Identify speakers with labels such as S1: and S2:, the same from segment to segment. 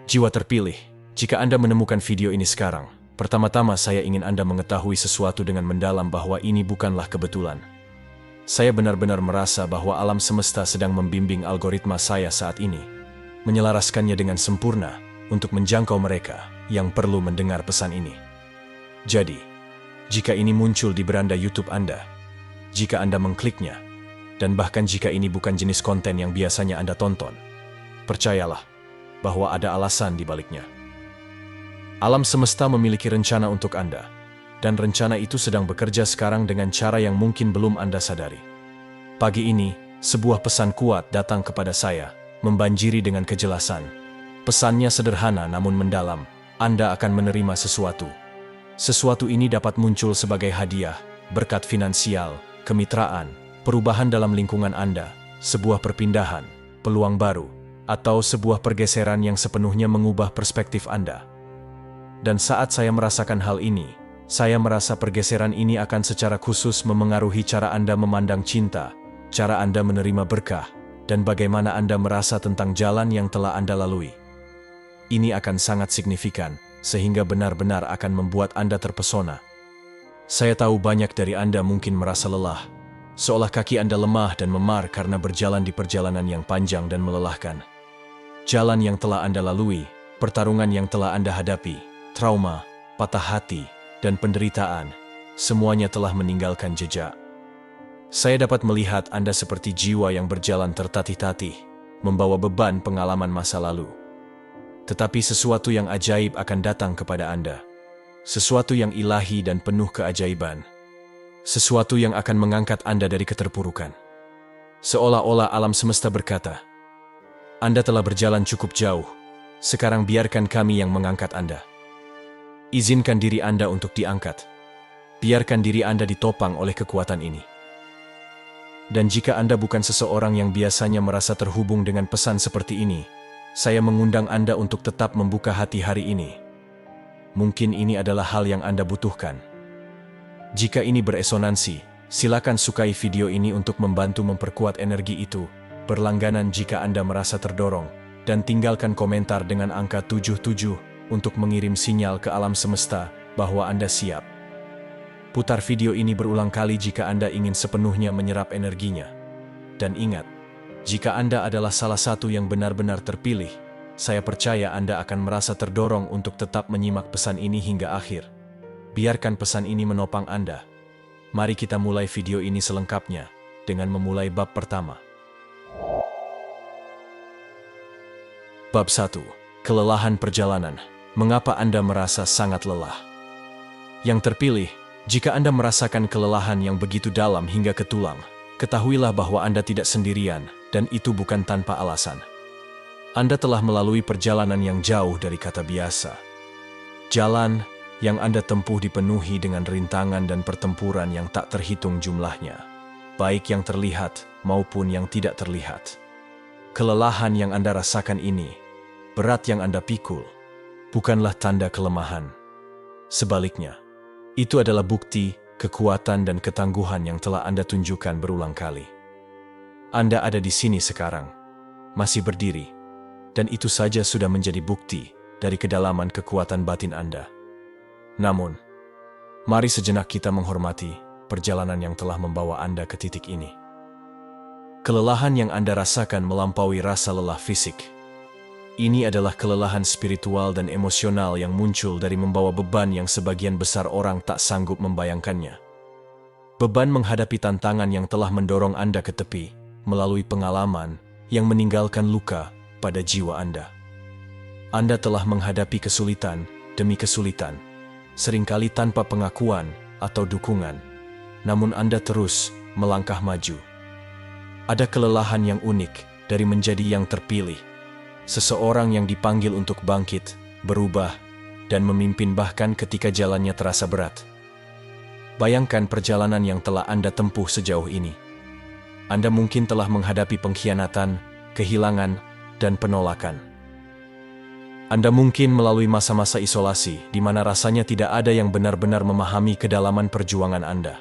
S1: Jiwa terpilih, jika Anda menemukan video ini sekarang, pertama-tama saya ingin Anda mengetahui sesuatu dengan mendalam bahwa ini bukanlah kebetulan. Saya benar-benar merasa bahwa alam semesta sedang membimbing algoritma saya saat ini, menyelaraskannya dengan sempurna untuk menjangkau mereka yang perlu mendengar pesan ini. Jadi, jika ini muncul di beranda YouTube Anda, jika Anda mengkliknya, dan bahkan jika ini bukan jenis konten yang biasanya Anda tonton, percayalah bahwa ada alasan di baliknya. Alam semesta memiliki rencana untuk Anda, dan rencana itu sedang bekerja sekarang dengan cara yang mungkin belum Anda sadari. Pagi ini, sebuah pesan kuat datang kepada saya, membanjiri dengan kejelasan. Pesannya sederhana namun mendalam, Anda akan menerima sesuatu. Sesuatu ini dapat muncul sebagai hadiah, berkat finansial, kemitraan, perubahan dalam lingkungan Anda, sebuah perpindahan, peluang baru, atau sebuah pergeseran yang sepenuhnya mengubah perspektif Anda. Dan saat saya merasakan hal ini, saya merasa pergeseran ini akan secara khusus memengaruhi cara Anda memandang cinta, cara Anda menerima berkah, dan bagaimana Anda merasa tentang jalan yang telah Anda lalui. Ini akan sangat signifikan, sehingga benar-benar akan membuat Anda terpesona. Saya tahu banyak dari Anda mungkin merasa lelah, seolah kaki Anda lemah dan memar karena berjalan di perjalanan yang panjang dan melelahkan. Jalan yang telah Anda lalui, pertarungan yang telah Anda hadapi, trauma, patah hati, dan penderitaan, semuanya telah meninggalkan jejak. Saya dapat melihat Anda seperti jiwa yang berjalan tertatih-tatih, membawa beban pengalaman masa lalu. Tetapi sesuatu yang ajaib akan datang kepada Anda. Sesuatu yang ilahi dan penuh keajaiban. Sesuatu yang akan mengangkat Anda dari keterpurukan. Seolah-olah alam semesta berkata, Anda telah berjalan cukup jauh, sekarang biarkan kami yang mengangkat Anda. Izinkan diri Anda untuk diangkat. Biarkan diri Anda ditopang oleh kekuatan ini. Dan jika Anda bukan seseorang yang biasanya merasa terhubung dengan pesan seperti ini, saya mengundang Anda untuk tetap membuka hati hari ini. Mungkin ini adalah hal yang Anda butuhkan. Jika ini beresonansi, silakan sukai video ini untuk membantu memperkuat energi itu. Berlangganan jika Anda merasa terdorong, dan tinggalkan komentar dengan angka 77 untuk mengirim sinyal ke alam semesta bahwa Anda siap. Putar video ini berulang kali jika Anda ingin sepenuhnya menyerap energinya. Dan ingat, jika Anda adalah salah satu yang benar-benar terpilih, saya percaya Anda akan merasa terdorong untuk tetap menyimak pesan ini hingga akhir. Biarkan pesan ini menopang Anda. Mari kita mulai video ini selengkapnya dengan memulai bab pertama. Bab 1. Kelelahan perjalanan. Mengapa Anda merasa sangat lelah? Yang terpilih, jika Anda merasakan kelelahan yang begitu dalam hingga ke tulang, ketahuilah bahwa Anda tidak sendirian, dan itu bukan tanpa alasan. Anda telah melalui perjalanan yang jauh dari kata biasa. Jalan yang Anda tempuh dipenuhi dengan rintangan dan pertempuran yang tak terhitung jumlahnya, baik yang terlihat maupun yang tidak terlihat. Kelelahan yang Anda rasakan ini, berat yang Anda pikul, bukanlah tanda kelemahan. Sebaliknya, itu adalah bukti, kekuatan dan ketangguhan yang telah Anda tunjukkan berulang kali. Anda ada di sini sekarang, masih berdiri, dan itu saja sudah menjadi bukti dari kedalaman kekuatan batin Anda. Namun, mari sejenak kita menghormati perjalanan yang telah membawa Anda ke titik ini. Kelelahan yang Anda rasakan melampaui rasa lelah fisik. Ini adalah kelelahan spiritual dan emosional yang muncul dari membawa beban yang sebagian besar orang tak sanggup membayangkannya. Beban menghadapi tantangan yang telah mendorong Anda ke tepi, melalui pengalaman yang meninggalkan luka pada jiwa Anda. Anda telah menghadapi kesulitan demi kesulitan, seringkali tanpa pengakuan atau dukungan, namun Anda terus melangkah maju. Ada kelelahan yang unik dari menjadi yang terpilih, seseorang yang dipanggil untuk bangkit, berubah, dan memimpin bahkan ketika jalannya terasa berat. Bayangkan perjalanan yang telah Anda tempuh sejauh ini. Anda mungkin telah menghadapi pengkhianatan, kehilangan, dan penolakan. Anda mungkin melalui masa-masa isolasi di mana rasanya tidak ada yang benar-benar memahami kedalaman perjuangan Anda.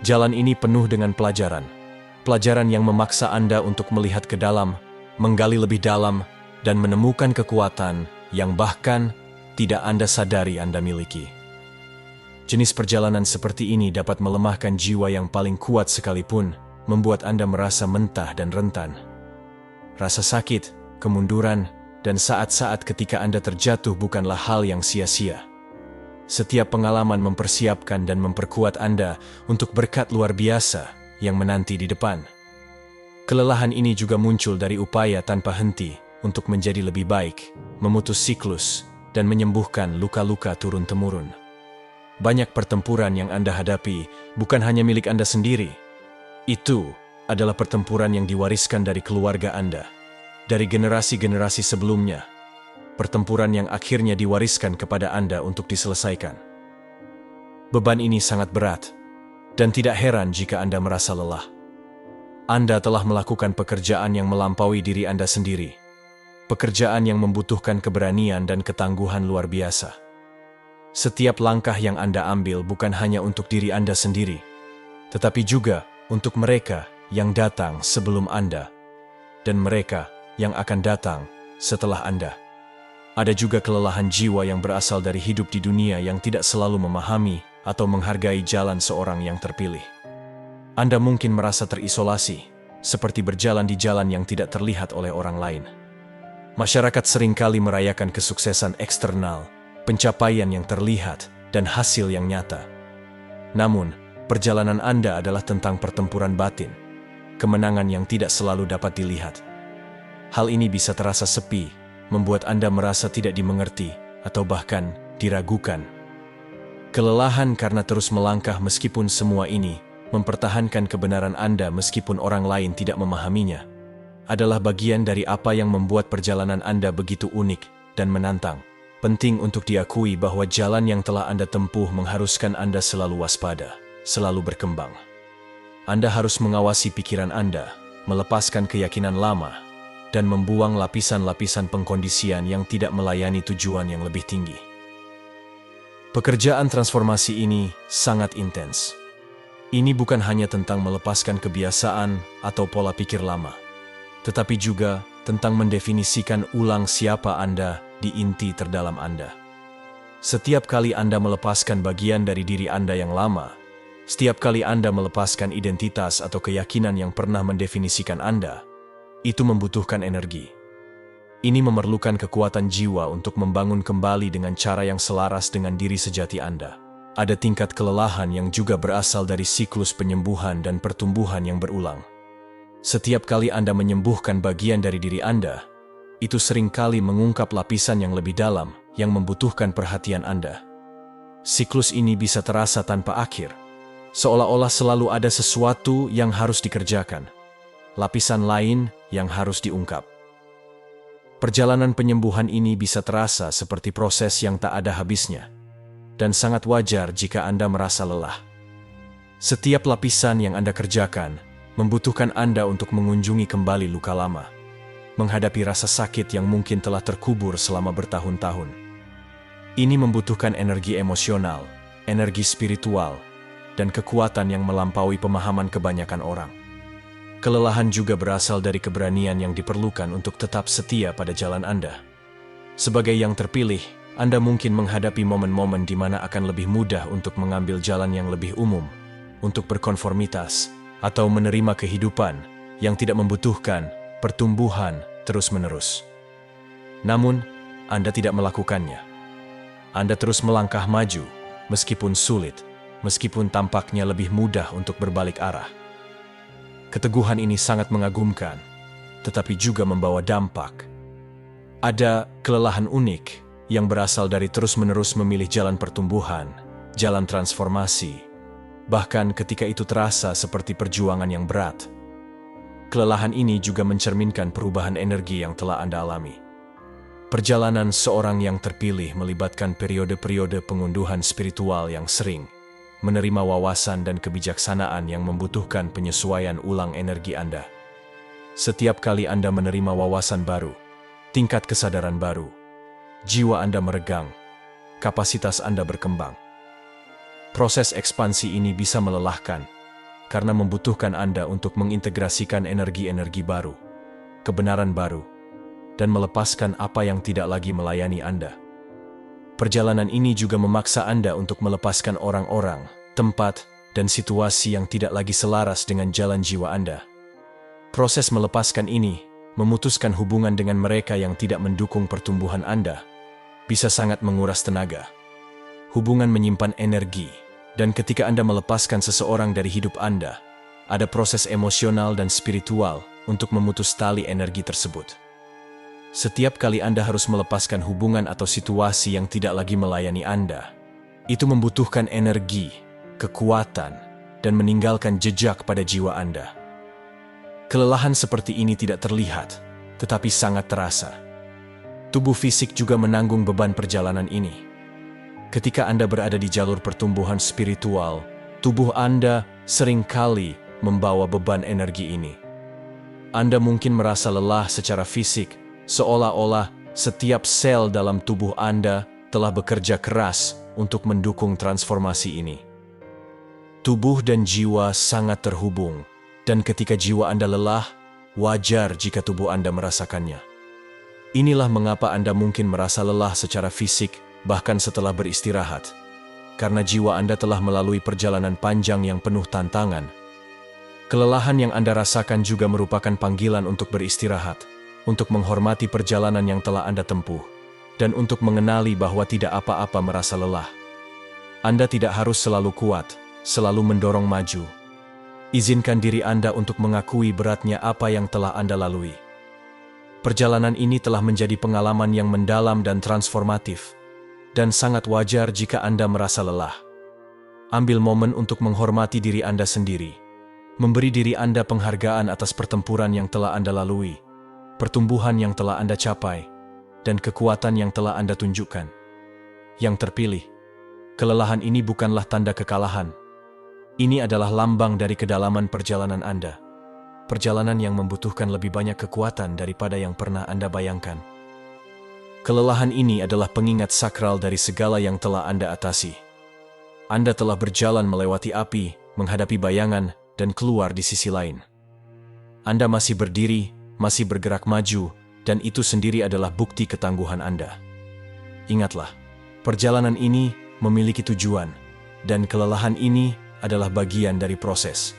S1: Jalan ini penuh dengan pelajaran yang memaksa Anda untuk melihat ke dalam, menggali lebih dalam, dan menemukan kekuatan yang bahkan tidak Anda sadari Anda miliki. Jenis perjalanan seperti ini dapat melemahkan jiwa yang paling kuat sekalipun, membuat Anda merasa mentah dan rentan. Rasa sakit, kemunduran, dan saat-saat ketika Anda terjatuh bukanlah hal yang sia-sia. Setiap pengalaman mempersiapkan dan memperkuat Anda untuk berkat luar biasa yang menanti di depan. Kelelahan ini juga muncul dari upaya tanpa henti untuk menjadi lebih baik, memutus siklus, dan menyembuhkan luka-luka turun-temurun. Banyak pertempuran yang Anda hadapi bukan hanya milik Anda sendiri. Itu adalah pertempuran yang diwariskan dari keluarga Anda, dari generasi-generasi sebelumnya. Pertempuran yang akhirnya diwariskan kepada Anda untuk diselesaikan. Beban ini sangat berat, dan tidak heran jika Anda merasa lelah. Anda telah melakukan pekerjaan yang melampaui diri Anda sendiri. Pekerjaan yang membutuhkan keberanian dan ketangguhan luar biasa. Setiap langkah yang Anda ambil bukan hanya untuk diri Anda sendiri, tetapi juga untuk mereka yang datang sebelum Anda, dan mereka yang akan datang setelah Anda. Ada juga kelelahan jiwa yang berasal dari hidup di dunia yang tidak selalu memahami atau menghargai jalan seorang yang terpilih. Anda mungkin merasa terisolasi, seperti berjalan di jalan yang tidak terlihat oleh orang lain. Masyarakat seringkali merayakan kesuksesan eksternal, pencapaian yang terlihat, dan hasil yang nyata. Namun, perjalanan Anda adalah tentang pertempuran batin, kemenangan yang tidak selalu dapat dilihat. Hal ini bisa terasa sepi, membuat Anda merasa tidak dimengerti, atau bahkan diragukan. Kelelahan karena terus melangkah meskipun semua ini, mempertahankan kebenaran Anda meskipun orang lain tidak memahaminya, adalah bagian dari apa yang membuat perjalanan Anda begitu unik dan menantang. Penting untuk diakui bahwa jalan yang telah Anda tempuh mengharuskan Anda selalu waspada, selalu berkembang. Anda harus mengawasi pikiran Anda, melepaskan keyakinan lama, dan membuang lapisan-lapisan pengkondisian yang tidak melayani tujuan yang lebih tinggi. Pekerjaan transformasi ini sangat intens. Ini bukan hanya tentang melepaskan kebiasaan atau pola pikir lama, tetapi juga tentang mendefinisikan ulang siapa Anda di inti terdalam Anda. Setiap kali Anda melepaskan bagian dari diri Anda yang lama, setiap kali Anda melepaskan identitas atau keyakinan yang pernah mendefinisikan Anda, itu membutuhkan energi. Ini memerlukan kekuatan jiwa untuk membangun kembali dengan cara yang selaras dengan diri sejati Anda. Ada tingkat kelelahan yang juga berasal dari siklus penyembuhan dan pertumbuhan yang berulang. Setiap kali Anda menyembuhkan bagian dari diri Anda, itu seringkali mengungkap lapisan yang lebih dalam yang membutuhkan perhatian Anda. Siklus ini bisa terasa tanpa akhir, seolah-olah selalu ada sesuatu yang harus dikerjakan, lapisan lain yang harus diungkap. Perjalanan penyembuhan ini bisa terasa seperti proses yang tak ada habisnya, dan sangat wajar jika Anda merasa lelah. Setiap lapisan yang Anda kerjakan membutuhkan Anda untuk mengunjungi kembali luka lama, menghadapi rasa sakit yang mungkin telah terkubur selama bertahun-tahun. Ini membutuhkan energi emosional, energi spiritual, dan kekuatan yang melampaui pemahaman kebanyakan orang. Kelelahan juga berasal dari keberanian yang diperlukan untuk tetap setia pada jalan Anda. Sebagai yang terpilih, Anda mungkin menghadapi momen-momen di mana akan lebih mudah untuk mengambil jalan yang lebih umum, untuk berkonformitas, atau menerima kehidupan yang tidak membutuhkan pertumbuhan terus-menerus. Namun, Anda tidak melakukannya. Anda terus melangkah maju, meskipun sulit, meskipun tampaknya lebih mudah untuk berbalik arah. Keteguhan ini sangat mengagumkan, tetapi juga membawa dampak. Ada kelelahan unik yang berasal dari terus-menerus memilih jalan pertumbuhan, jalan transformasi, bahkan ketika itu terasa seperti perjuangan yang berat. Kelelahan ini juga mencerminkan perubahan energi yang telah Anda alami. Perjalanan seorang yang terpilih melibatkan periode-periode pengunduhan spiritual yang sering menerima wawasan dan kebijaksanaan yang membutuhkan penyesuaian ulang energi Anda. Setiap kali Anda menerima wawasan baru, tingkat kesadaran baru, jiwa Anda meregang, kapasitas Anda berkembang. Proses ekspansi ini bisa melelahkan, karena membutuhkan Anda untuk mengintegrasikan energi-energi baru, kebenaran baru, dan melepaskan apa yang tidak lagi melayani Anda. Perjalanan ini juga memaksa Anda untuk melepaskan orang-orang, tempat, dan situasi yang tidak lagi selaras dengan jalan jiwa Anda. Proses melepaskan ini, memutuskan hubungan dengan mereka yang tidak mendukung pertumbuhan Anda, bisa sangat menguras tenaga. Hubungan menyimpan energi, dan ketika Anda melepaskan seseorang dari hidup Anda, ada proses emosional dan spiritual untuk memutus tali energi tersebut. Setiap kali Anda harus melepaskan hubungan atau situasi yang tidak lagi melayani Anda, itu membutuhkan energi, kekuatan, dan meninggalkan jejak pada jiwa Anda. Kelelahan seperti ini tidak terlihat, tetapi sangat terasa. Tubuh fisik juga menanggung beban perjalanan ini. Ketika Anda berada di jalur pertumbuhan spiritual, tubuh Anda seringkali membawa beban energi ini. Anda mungkin merasa lelah secara fisik, seolah-olah setiap sel dalam tubuh Anda telah bekerja keras untuk mendukung transformasi ini. Tubuh dan jiwa sangat terhubung, dan ketika jiwa Anda lelah, wajar jika tubuh Anda merasakannya. Inilah mengapa Anda mungkin merasa lelah secara fisik, bahkan setelah beristirahat, karena jiwa Anda telah melalui perjalanan panjang yang penuh tantangan. Kelelahan yang Anda rasakan juga merupakan panggilan untuk beristirahat, untuk menghormati perjalanan yang telah Anda tempuh, dan untuk mengenali bahwa tidak apa-apa merasa lelah. Anda tidak harus selalu kuat, selalu mendorong maju. Izinkan diri Anda untuk mengakui beratnya apa yang telah Anda lalui. Perjalanan ini telah menjadi pengalaman yang mendalam dan transformatif, dan sangat wajar jika Anda merasa lelah. Ambil momen untuk menghormati diri Anda sendiri, memberi diri Anda penghargaan atas pertempuran yang telah Anda lalui, pertumbuhan yang telah Anda capai, dan kekuatan yang telah Anda tunjukkan. Yang terpilih, kelelahan ini bukanlah tanda kekalahan. Ini adalah lambang dari kedalaman perjalanan Anda. Perjalanan yang membutuhkan lebih banyak kekuatan daripada yang pernah Anda bayangkan. Kelelahan ini adalah pengingat sakral dari segala yang telah Anda atasi. Anda telah berjalan melewati api, menghadapi bayangan, dan keluar di sisi lain. Anda masih berdiri, masih bergerak maju, dan itu sendiri adalah bukti ketangguhan Anda. Ingatlah, perjalanan ini memiliki tujuan, dan kelelahan ini adalah bagian dari proses.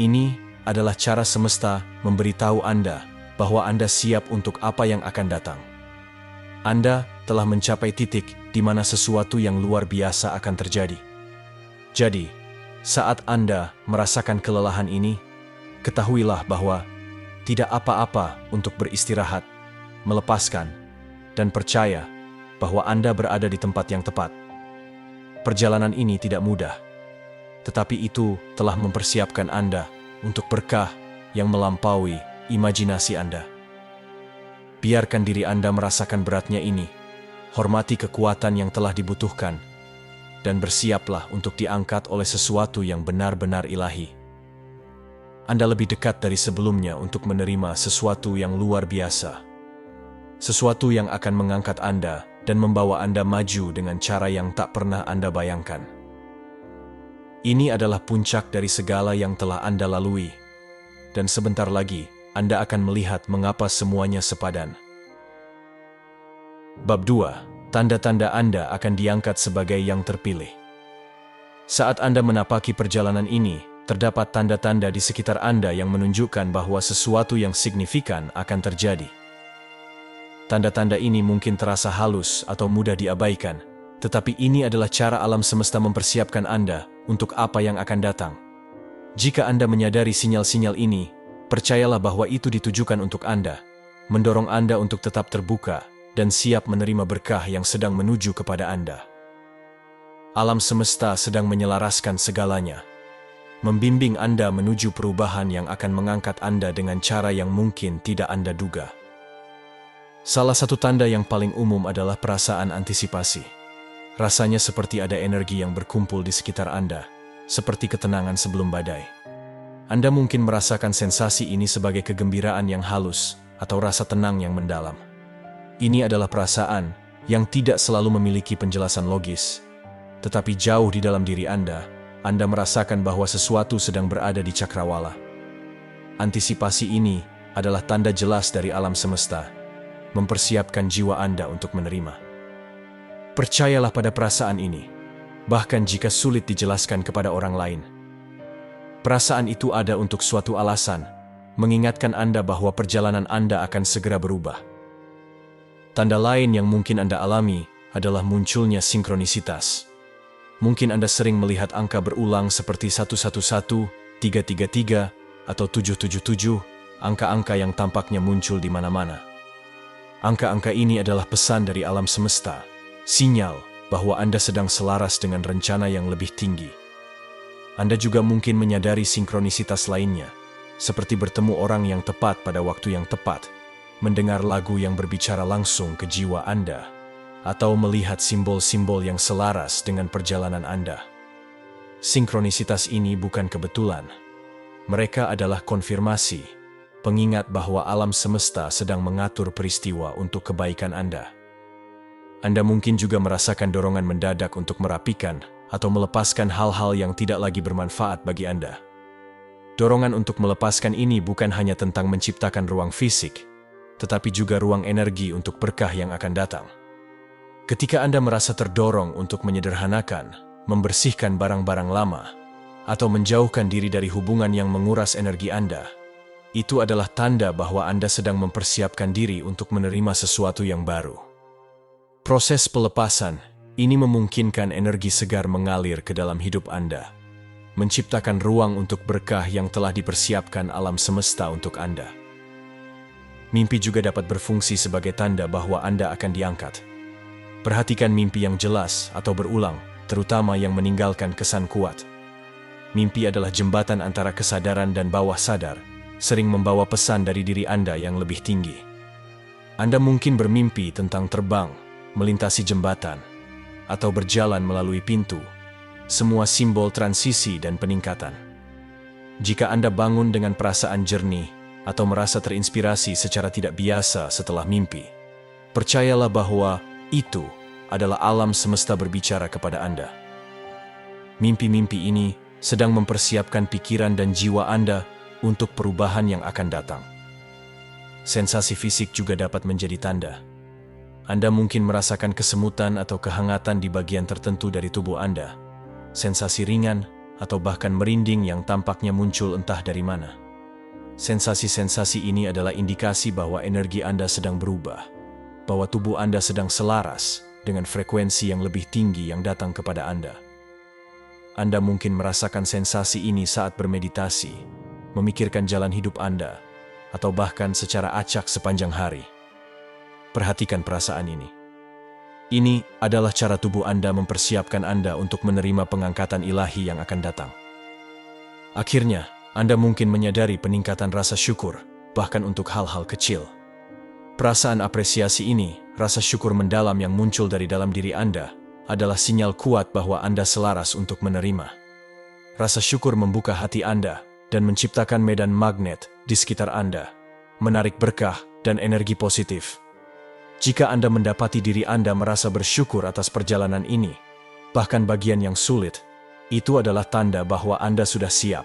S1: Ini adalah cara semesta memberitahu Anda bahwa Anda siap untuk apa yang akan datang. Anda telah mencapai titik di mana sesuatu yang luar biasa akan terjadi. Jadi, saat Anda merasakan kelelahan ini, ketahuilah bahwa tidak apa-apa untuk beristirahat, melepaskan, dan percaya bahwa Anda berada di tempat yang tepat. Perjalanan ini tidak mudah, tetapi itu telah mempersiapkan Anda untuk berkah yang melampaui imajinasi Anda. Biarkan diri Anda merasakan beratnya ini, hormati kekuatan yang telah dibutuhkan, dan bersiaplah untuk diangkat oleh sesuatu yang benar-benar ilahi. Anda lebih dekat dari sebelumnya untuk menerima sesuatu yang luar biasa. Sesuatu yang akan mengangkat Anda dan membawa Anda maju dengan cara yang tak pernah Anda bayangkan. Ini adalah puncak dari segala yang telah Anda lalui, dan sebentar lagi Anda akan melihat mengapa semuanya sepadan. Bab 2. Tanda-tanda Anda akan diangkat sebagai yang terpilih. Saat Anda menapaki perjalanan ini, terdapat tanda-tanda di sekitar Anda yang menunjukkan bahwa sesuatu yang signifikan akan terjadi. Tanda-tanda ini mungkin terasa halus atau mudah diabaikan, tetapi ini adalah cara alam semesta mempersiapkan Anda untuk apa yang akan datang. Jika Anda menyadari sinyal-sinyal ini, percayalah bahwa itu ditujukan untuk Anda, mendorong Anda untuk tetap terbuka dan siap menerima berkah yang sedang menuju kepada Anda. Alam semesta sedang menyelaraskan segalanya, membimbing Anda menuju perubahan yang akan mengangkat Anda dengan cara yang mungkin tidak Anda duga. Salah satu tanda yang paling umum adalah perasaan antisipasi. Rasanya seperti ada energi yang berkumpul di sekitar Anda, seperti ketenangan sebelum badai. Anda mungkin merasakan sensasi ini sebagai kegembiraan yang halus atau rasa tenang yang mendalam. Ini adalah perasaan yang tidak selalu memiliki penjelasan logis, tetapi jauh di dalam diri Anda merasakan bahwa sesuatu sedang berada di cakrawala. Antisipasi ini adalah tanda jelas dari alam semesta, mempersiapkan jiwa Anda untuk menerima. Percayalah pada perasaan ini, bahkan jika sulit dijelaskan kepada orang lain. Perasaan itu ada untuk suatu alasan, mengingatkan Anda bahwa perjalanan Anda akan segera berubah. Tanda lain yang mungkin Anda alami adalah munculnya sinkronisitas. Mungkin Anda sering melihat angka berulang seperti 111, 333, atau 777, angka-angka yang tampaknya muncul di mana-mana. Angka-angka ini adalah pesan dari alam semesta, sinyal bahwa Anda sedang selaras dengan rencana yang lebih tinggi. Anda juga mungkin menyadari sinkronisitas lainnya, seperti bertemu orang yang tepat pada waktu yang tepat, mendengar lagu yang berbicara langsung ke jiwa Anda, atau melihat simbol-simbol yang selaras dengan perjalanan Anda. Sinkronisitas ini bukan kebetulan. Mereka adalah konfirmasi, pengingat bahwa alam semesta sedang mengatur peristiwa untuk kebaikan Anda. Anda mungkin juga merasakan dorongan mendadak untuk merapikan atau melepaskan hal-hal yang tidak lagi bermanfaat bagi Anda. Dorongan untuk melepaskan ini bukan hanya tentang menciptakan ruang fisik, tetapi juga ruang energi untuk berkah yang akan datang. Ketika Anda merasa terdorong untuk menyederhanakan, membersihkan barang-barang lama, atau menjauhkan diri dari hubungan yang menguras energi Anda, itu adalah tanda bahwa Anda sedang mempersiapkan diri untuk menerima sesuatu yang baru. Proses pelepasan ini memungkinkan energi segar mengalir ke dalam hidup Anda, menciptakan ruang untuk berkah yang telah dipersiapkan alam semesta untuk Anda. Mimpi juga dapat berfungsi sebagai tanda bahwa Anda akan diangkat. Perhatikan mimpi yang jelas atau berulang, terutama yang meninggalkan kesan kuat. Mimpi adalah jembatan antara kesadaran dan bawah sadar, sering membawa pesan dari diri Anda yang lebih tinggi. Anda mungkin bermimpi tentang terbang, melintasi jembatan, atau berjalan melalui pintu, semua simbol transisi dan peningkatan. Jika Anda bangun dengan perasaan jernih, atau merasa terinspirasi secara tidak biasa setelah mimpi, percayalah bahwa itu adalah alam semesta berbicara kepada Anda. Mimpi-mimpi ini sedang mempersiapkan pikiran dan jiwa Anda untuk perubahan yang akan datang. Sensasi fisik juga dapat menjadi tanda. Anda mungkin merasakan kesemutan atau kehangatan di bagian tertentu dari tubuh Anda, sensasi ringan atau bahkan merinding yang tampaknya muncul entah dari mana. Sensasi-sensasi ini adalah indikasi bahwa energi Anda sedang berubah, bahwa tubuh Anda sedang selaras dengan frekuensi yang lebih tinggi yang datang kepada Anda. Anda mungkin merasakan sensasi ini saat bermeditasi, memikirkan jalan hidup Anda, atau bahkan secara acak sepanjang hari. Perhatikan perasaan ini. Ini adalah cara tubuh Anda mempersiapkan Anda untuk menerima pengangkatan ilahi yang akan datang. Akhirnya, Anda mungkin menyadari peningkatan rasa syukur, bahkan untuk hal-hal kecil. Perasaan apresiasi ini, rasa syukur mendalam yang muncul dari dalam diri Anda, adalah sinyal kuat bahwa Anda selaras untuk menerima. Rasa syukur membuka hati Anda dan menciptakan medan magnet di sekitar Anda, menarik berkah dan energi positif. Jika Anda mendapati diri Anda merasa bersyukur atas perjalanan ini, bahkan bagian yang sulit, itu adalah tanda bahwa Anda sudah siap.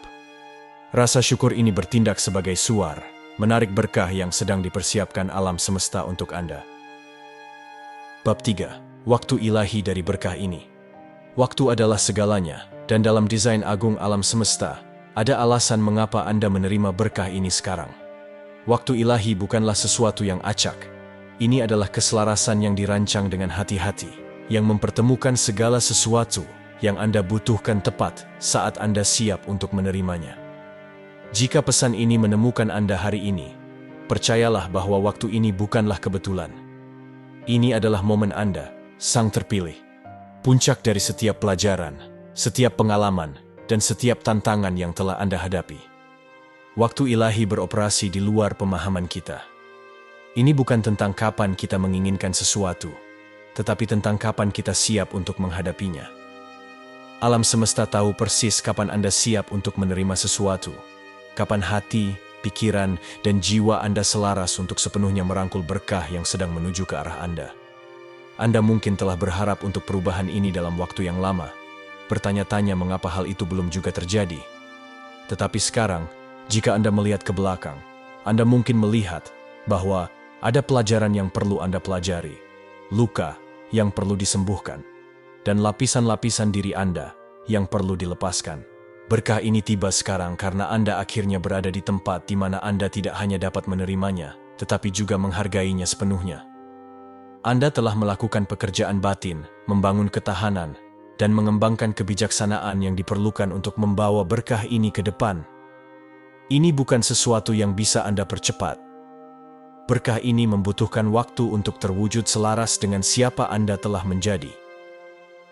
S1: Rasa syukur ini bertindak sebagai suar, menarik berkah yang sedang dipersiapkan alam semesta untuk Anda. Bab 3. Waktu ilahi dari berkah ini. Waktu adalah segalanya, dan dalam desain agung alam semesta, ada alasan mengapa Anda menerima berkah ini sekarang. Waktu ilahi bukanlah sesuatu yang acak. Ini adalah keselarasan yang dirancang dengan hati-hati, yang mempertemukan segala sesuatu yang Anda butuhkan tepat saat Anda siap untuk menerimanya. Jika pesan ini menemukan Anda hari ini, percayalah bahwa waktu ini bukanlah kebetulan. Ini adalah momen Anda, sang terpilih. Puncak dari setiap pelajaran, setiap pengalaman, dan setiap tantangan yang telah Anda hadapi. Waktu ilahi beroperasi di luar pemahaman kita. Ini bukan tentang kapan kita menginginkan sesuatu, tetapi tentang kapan kita siap untuk menghadapinya. Alam semesta tahu persis kapan Anda siap untuk menerima sesuatu. Kapan hati, pikiran, dan jiwa Anda selaras untuk sepenuhnya merangkul berkah yang sedang menuju ke arah Anda. Anda mungkin telah berharap untuk perubahan ini dalam waktu yang lama, bertanya-tanya mengapa hal itu belum juga terjadi. Tetapi sekarang, jika Anda melihat ke belakang, Anda mungkin melihat bahwa Ada pelajaran yang perlu Anda pelajari, luka yang perlu disembuhkan, dan lapisan-lapisan diri Anda yang perlu dilepaskan. Berkah ini tiba sekarang karena Anda akhirnya berada di tempat di mana Anda tidak hanya dapat menerimanya, tetapi juga menghargainya sepenuhnya. Anda telah melakukan pekerjaan batin, membangun ketahanan, dan mengembangkan kebijaksanaan yang diperlukan untuk membawa berkah ini ke depan. Ini bukan sesuatu yang bisa Anda percepat. Berkah ini membutuhkan waktu untuk terwujud selaras dengan siapa Anda telah menjadi.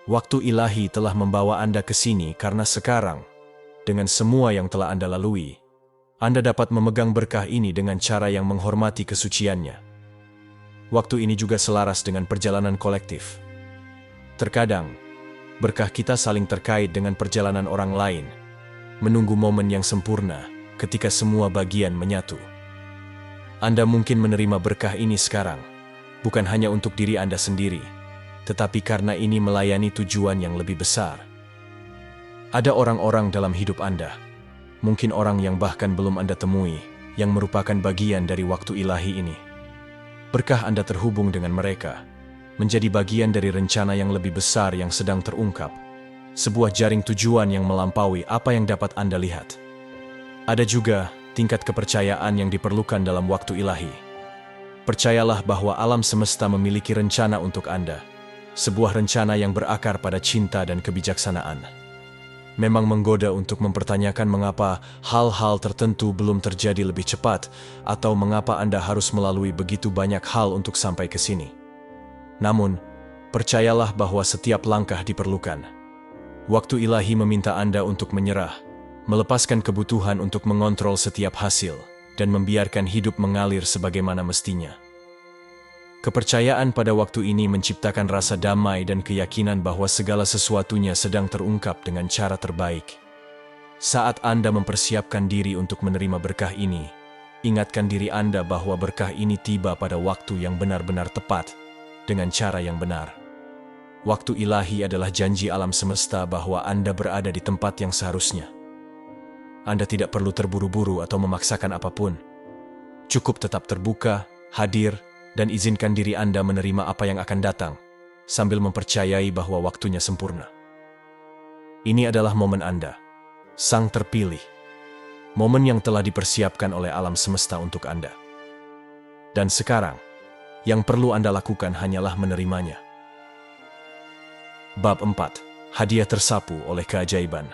S1: Waktu ilahi telah membawa Anda ke sini karena sekarang, dengan semua yang telah Anda lalui, Anda dapat memegang berkah ini dengan cara yang menghormati kesuciannya. Waktu ini juga selaras dengan perjalanan kolektif. Terkadang, berkah kita saling terkait dengan perjalanan orang lain, menunggu momen yang sempurna ketika semua bagian menyatu. Anda mungkin menerima berkah ini sekarang, bukan hanya untuk diri Anda sendiri, tetapi karena ini melayani tujuan yang lebih besar. Ada orang-orang dalam hidup Anda, mungkin orang yang bahkan belum Anda temui, yang merupakan bagian dari waktu ilahi ini. Berkah Anda terhubung dengan mereka, menjadi bagian dari rencana yang lebih besar yang sedang terungkap, sebuah jaring tujuan yang melampaui apa yang dapat Anda lihat. Ada juga tingkat kepercayaan yang diperlukan dalam waktu ilahi. Percayalah bahwa alam semesta memiliki rencana untuk Anda, sebuah rencana yang berakar pada cinta dan kebijaksanaan. Memang menggoda untuk mempertanyakan mengapa hal-hal tertentu belum terjadi lebih cepat, atau mengapa Anda harus melalui begitu banyak hal untuk sampai ke sini. Namun, percayalah bahwa setiap langkah diperlukan. Waktu ilahi meminta Anda untuk menyerah, melepaskan kebutuhan untuk mengontrol setiap hasil, dan membiarkan hidup mengalir sebagaimana mestinya. Kepercayaan pada waktu ini menciptakan rasa damai dan keyakinan bahwa segala sesuatunya sedang terungkap dengan cara terbaik. Saat Anda mempersiapkan diri untuk menerima berkah ini, ingatkan diri Anda bahwa berkah ini tiba pada waktu yang benar-benar tepat, dengan cara yang benar. Waktu ilahi adalah janji alam semesta bahwa Anda berada di tempat yang seharusnya. Anda tidak perlu terburu-buru atau memaksakan apapun. Cukup tetap terbuka, hadir, dan izinkan diri Anda menerima apa yang akan datang, sambil mempercayai bahwa waktunya sempurna. Ini adalah momen Anda, sang terpilih. Momen yang telah dipersiapkan oleh alam semesta untuk Anda. Dan sekarang, yang perlu Anda lakukan hanyalah menerimanya. Bab 4. Hadiah tersapu oleh keajaiban.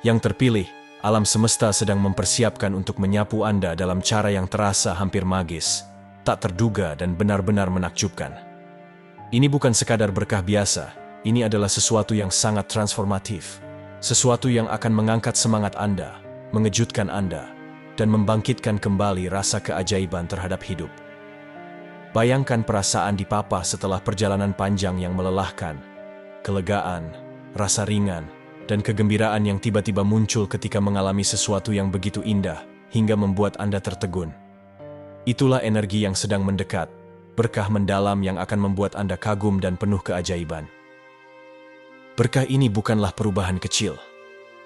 S1: Yang terpilih, alam semesta sedang mempersiapkan untuk menyapu Anda dalam cara yang terasa hampir magis, tak terduga dan benar-benar menakjubkan. Ini bukan sekadar berkah biasa, ini adalah sesuatu yang sangat transformatif. Sesuatu yang akan mengangkat semangat Anda, mengejutkan Anda, dan membangkitkan kembali rasa keajaiban terhadap hidup. Bayangkan perasaan dipapah setelah perjalanan panjang yang melelahkan, kelegaan, rasa ringan, dan kegembiraan yang tiba-tiba muncul ketika mengalami sesuatu yang begitu indah, hingga membuat Anda tertegun. Itulah energi yang sedang mendekat, berkah mendalam yang akan membuat Anda kagum dan penuh keajaiban. Berkah ini bukanlah perubahan kecil.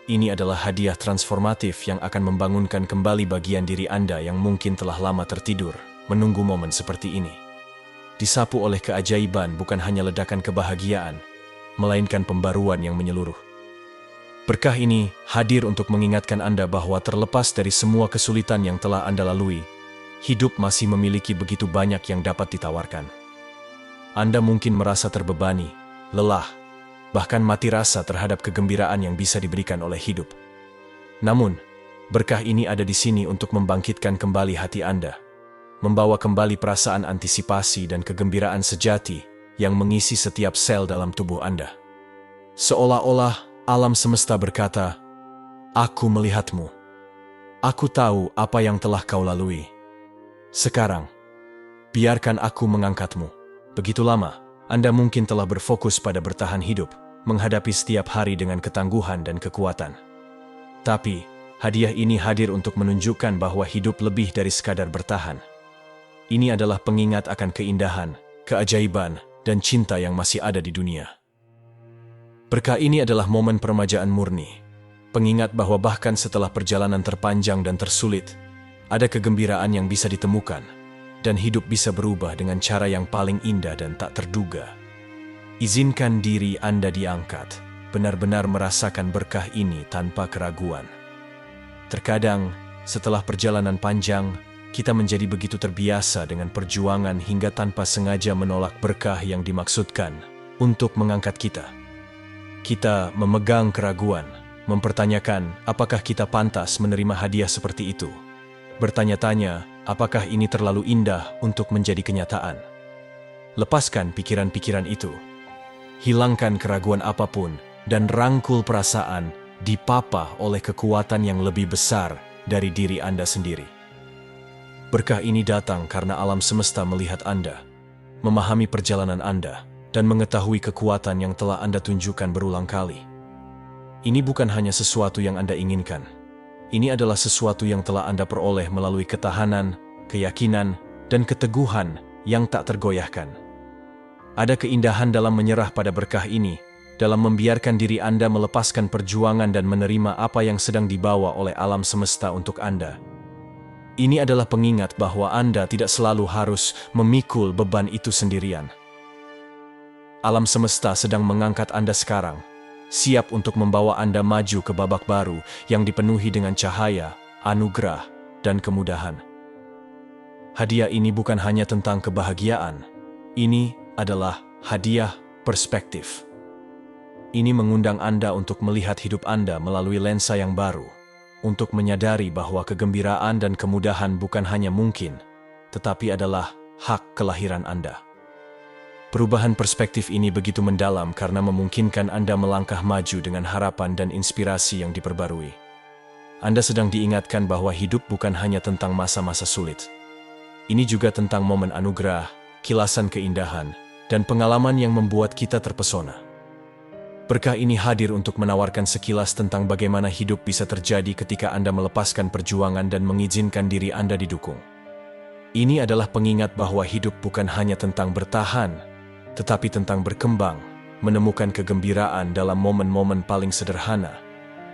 S1: Ini adalah hadiah transformatif yang akan membangunkan kembali bagian diri Anda yang mungkin telah lama tertidur, menunggu momen seperti ini. Disapu oleh keajaiban bukan hanya ledakan kebahagiaan, melainkan pembaruan yang menyeluruh. Berkah ini hadir untuk mengingatkan Anda bahwa terlepas dari semua kesulitan yang telah Anda lalui, hidup masih memiliki begitu banyak yang dapat ditawarkan. Anda mungkin merasa terbebani, lelah, bahkan mati rasa terhadap kegembiraan yang bisa diberikan oleh hidup. Namun, berkah ini ada di sini untuk membangkitkan kembali hati Anda, membawa kembali perasaan antisipasi dan kegembiraan sejati yang mengisi setiap sel dalam tubuh Anda. Seolah-olah alam semesta berkata, "Aku melihatmu. Aku tahu apa yang telah kau lalui. Sekarang, biarkan aku mengangkatmu." Begitu lama, Anda mungkin telah berfokus pada bertahan hidup, menghadapi setiap hari dengan ketangguhan dan kekuatan. Tapi, hadiah ini hadir untuk menunjukkan bahwa hidup lebih dari sekadar bertahan. Ini adalah pengingat akan keindahan, keajaiban, dan cinta yang masih ada di dunia. Berkah ini adalah momen peremajaan murni, pengingat bahwa bahkan setelah perjalanan terpanjang dan tersulit, ada kegembiraan yang bisa ditemukan, dan hidup bisa berubah dengan cara yang paling indah dan tak terduga. Izinkan diri Anda diangkat, benar-benar merasakan berkah ini tanpa keraguan. Terkadang, setelah perjalanan panjang, kita menjadi begitu terbiasa dengan perjuangan hingga tanpa sengaja menolak berkah yang dimaksudkan untuk mengangkat kita. Kita memegang keraguan, mempertanyakan apakah kita pantas menerima hadiah seperti itu. Bertanya-tanya, apakah ini terlalu indah untuk menjadi kenyataan? Lepaskan pikiran-pikiran itu. Hilangkan keraguan apapun dan rangkul perasaan dipapa oleh kekuatan yang lebih besar dari diri Anda sendiri. Berkah ini datang karena alam semesta melihat Anda, memahami perjalanan Anda, dan mengetahui kekuatan yang telah Anda tunjukkan berulang kali. Ini bukan hanya sesuatu yang Anda inginkan. Ini adalah sesuatu yang telah Anda peroleh melalui ketahanan, keyakinan, dan keteguhan yang tak tergoyahkan. Ada keindahan dalam menyerah pada berkah ini, dalam membiarkan diri Anda melepaskan perjuangan dan menerima apa yang sedang dibawa oleh alam semesta untuk Anda. Ini adalah pengingat bahwa Anda tidak selalu harus memikul beban itu sendirian. Alam semesta sedang mengangkat Anda sekarang, siap untuk membawa Anda maju ke babak baru yang dipenuhi dengan cahaya, anugerah, dan kemudahan. Hadiah ini bukan hanya tentang kebahagiaan, ini adalah hadiah perspektif. Ini mengundang Anda untuk melihat hidup Anda melalui lensa yang baru, untuk menyadari bahwa kegembiraan dan kemudahan bukan hanya mungkin, tetapi adalah hak kelahiran Anda. Perubahan perspektif ini begitu mendalam karena memungkinkan Anda melangkah maju dengan harapan dan inspirasi yang diperbarui. Anda sedang diingatkan bahwa hidup bukan hanya tentang masa-masa sulit. Ini juga tentang momen anugerah, kilasan keindahan, dan pengalaman yang membuat kita terpesona. Berkah ini hadir untuk menawarkan sekilas tentang bagaimana hidup bisa terjadi ketika Anda melepaskan perjuangan dan mengizinkan diri Anda didukung. Ini adalah pengingat bahwa hidup bukan hanya tentang bertahan, tetapi tentang berkembang, menemukan kegembiraan dalam momen-momen paling sederhana,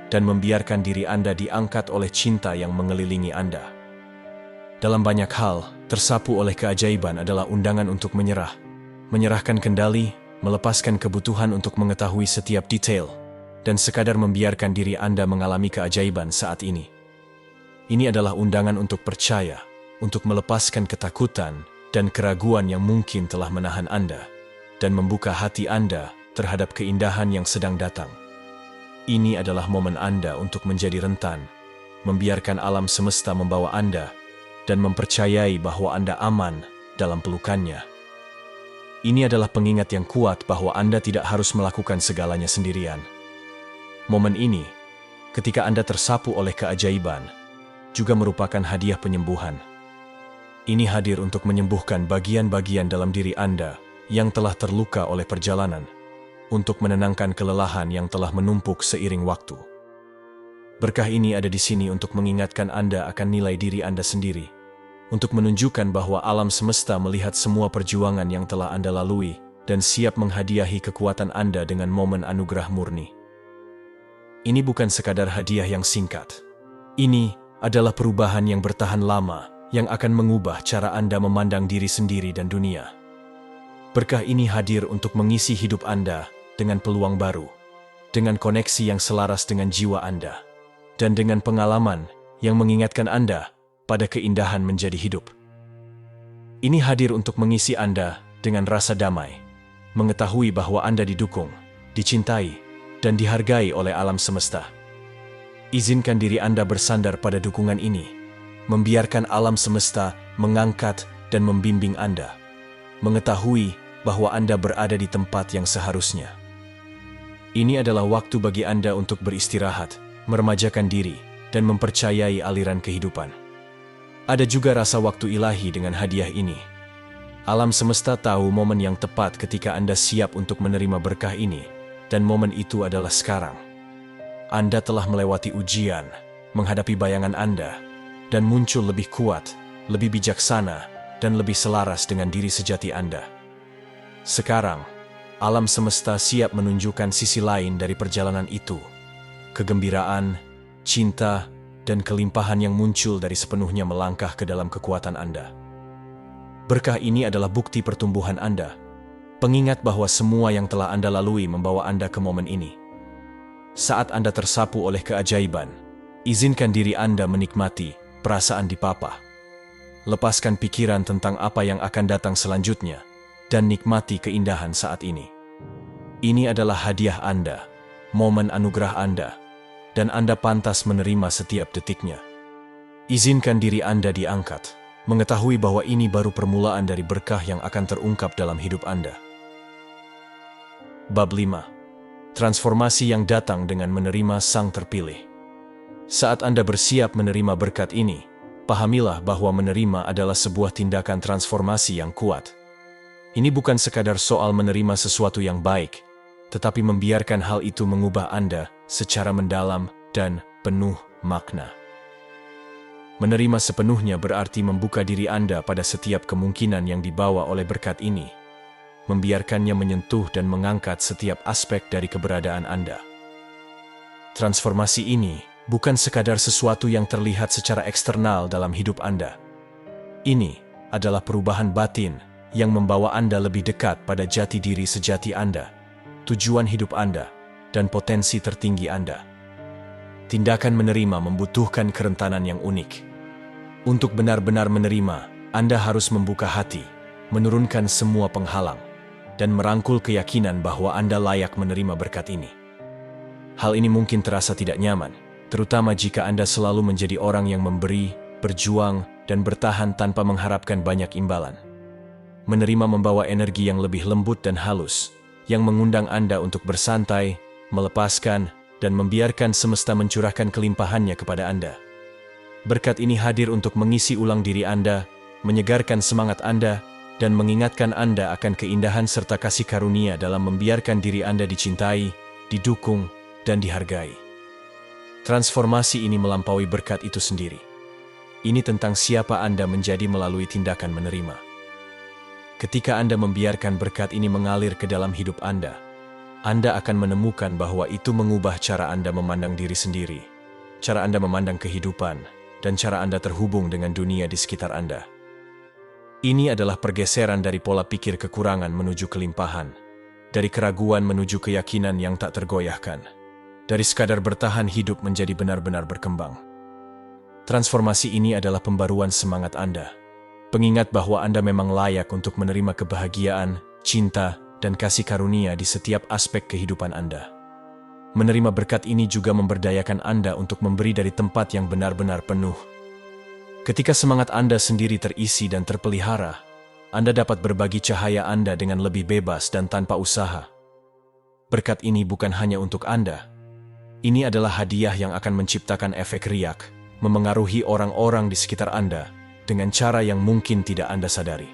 S1: dan membiarkan diri Anda diangkat oleh cinta yang mengelilingi Anda. Dalam banyak hal, tersapu oleh keajaiban adalah undangan untuk menyerah, menyerahkan kendali, melepaskan kebutuhan untuk mengetahui setiap detail, dan sekadar membiarkan diri Anda mengalami keajaiban saat ini. Ini adalah undangan untuk percaya, untuk melepaskan ketakutan dan keraguan yang mungkin telah menahan Anda, dan membuka hati Anda terhadap keindahan yang sedang datang. Ini adalah momen Anda untuk menjadi rentan, membiarkan alam semesta membawa Anda, dan mempercayai bahwa Anda aman dalam pelukannya. Ini adalah pengingat yang kuat bahwa Anda tidak harus melakukan segalanya sendirian. Momen ini, ketika Anda tersapu oleh keajaiban, juga merupakan hadiah penyembuhan. Ini hadir untuk menyembuhkan bagian-bagian dalam diri Anda yang telah terluka oleh perjalanan, untuk menenangkan kelelahan yang telah menumpuk seiring waktu. Berkah ini ada di sini untuk mengingatkan Anda akan nilai diri Anda sendiri, untuk menunjukkan bahwa alam semesta melihat semua perjuangan yang telah Anda lalui dan siap menghadiahi kekuatan Anda dengan momen anugerah murni. Ini bukan sekadar hadiah yang singkat. Ini adalah perubahan yang bertahan lama yang akan mengubah cara Anda memandang diri sendiri dan dunia. Berkah ini hadir untuk mengisi hidup Anda dengan peluang baru, dengan koneksi yang selaras dengan jiwa Anda, dan dengan pengalaman yang mengingatkan Anda pada keindahan menjadi hidup. Ini hadir untuk mengisi Anda dengan rasa damai, mengetahui bahwa Anda didukung, dicintai, dan dihargai oleh alam semesta. Izinkan diri Anda bersandar pada dukungan ini, membiarkan alam semesta mengangkat dan membimbing Anda, mengetahui bahwa Anda berada di tempat yang seharusnya. Ini adalah waktu bagi Anda untuk beristirahat, meremajakan diri, dan mempercayai aliran kehidupan. Ada juga rasa waktu ilahi dengan hadiah ini. Alam semesta tahu momen yang tepat ketika Anda siap untuk menerima berkah ini, dan momen itu adalah sekarang. Anda telah melewati ujian, menghadapi bayangan Anda, dan muncul lebih kuat, lebih bijaksana, dan lebih selaras dengan diri sejati Anda. Sekarang, alam semesta siap menunjukkan sisi lain dari perjalanan itu. Kegembiraan, cinta, dan kelimpahan yang muncul dari sepenuhnya melangkah ke dalam kekuatan Anda. Berkah ini adalah bukti pertumbuhan Anda. Pengingat bahwa semua yang telah Anda lalui membawa Anda ke momen ini. Saat Anda tersapu oleh keajaiban, izinkan diri Anda menikmati perasaan dipapah. Lepaskan pikiran tentang apa yang akan datang selanjutnya, dan nikmati keindahan saat ini. Ini adalah hadiah Anda, momen anugerah Anda, dan Anda pantas menerima setiap detiknya. Izinkan diri Anda diangkat, mengetahui bahwa ini baru permulaan dari berkah yang akan terungkap dalam hidup Anda. Bab 5. Transformasi yang datang dengan menerima Sang Terpilih. Saat Anda bersiap menerima berkat ini, pahamilah bahwa menerima adalah sebuah tindakan transformasi yang kuat. Ini bukan sekadar soal menerima sesuatu yang baik, tetapi membiarkan hal itu mengubah Anda secara mendalam dan penuh makna. Menerima sepenuhnya berarti membuka diri Anda pada setiap kemungkinan yang dibawa oleh berkat ini, membiarkannya menyentuh dan mengangkat setiap aspek dari keberadaan Anda. Transformasi ini bukan sekadar sesuatu yang terlihat secara eksternal dalam hidup Anda. Ini adalah perubahan batin yang membawa Anda lebih dekat pada jati diri sejati Anda, tujuan hidup Anda, dan potensi tertinggi Anda. Tindakan menerima membutuhkan kerentanan yang unik. Untuk benar-benar menerima, Anda harus membuka hati, menurunkan semua penghalang, dan merangkul keyakinan bahwa Anda layak menerima berkat ini. Hal ini mungkin terasa tidak nyaman, terutama jika Anda selalu menjadi orang yang memberi, berjuang, dan bertahan tanpa mengharapkan banyak imbalan. Menerima membawa energi yang lebih lembut dan halus, yang mengundang Anda untuk bersantai, melepaskan, dan membiarkan semesta mencurahkan kelimpahannya kepada Anda. Berkat ini hadir untuk mengisi ulang diri Anda, menyegarkan semangat Anda, dan mengingatkan Anda akan keindahan serta kasih karunia dalam membiarkan diri Anda dicintai, didukung, dan dihargai. Transformasi ini melampaui berkat itu sendiri. Ini tentang siapa Anda menjadi melalui tindakan menerima. Ketika Anda membiarkan berkat ini mengalir ke dalam hidup Anda akan menemukan bahwa itu mengubah cara Anda memandang diri sendiri, cara Anda memandang kehidupan, dan cara Anda terhubung dengan dunia di sekitar Anda. Ini adalah pergeseran dari pola pikir kekurangan menuju kelimpahan, dari keraguan menuju keyakinan yang tak tergoyahkan, dari sekadar bertahan hidup menjadi benar-benar berkembang. Transformasi ini adalah pembaruan semangat Anda, pengingat bahwa Anda memang layak untuk menerima kebahagiaan, cinta, dan kasih karunia di setiap aspek kehidupan Anda. Menerima berkat ini juga memberdayakan Anda untuk memberi dari tempat yang benar-benar penuh. Ketika semangat Anda sendiri terisi dan terpelihara, Anda dapat berbagi cahaya Anda dengan lebih bebas dan tanpa usaha. Berkat ini bukan hanya untuk Anda. Ini adalah hadiah yang akan menciptakan efek riak, memengaruhi orang-orang di sekitar Anda dengan cara yang mungkin tidak Anda sadari.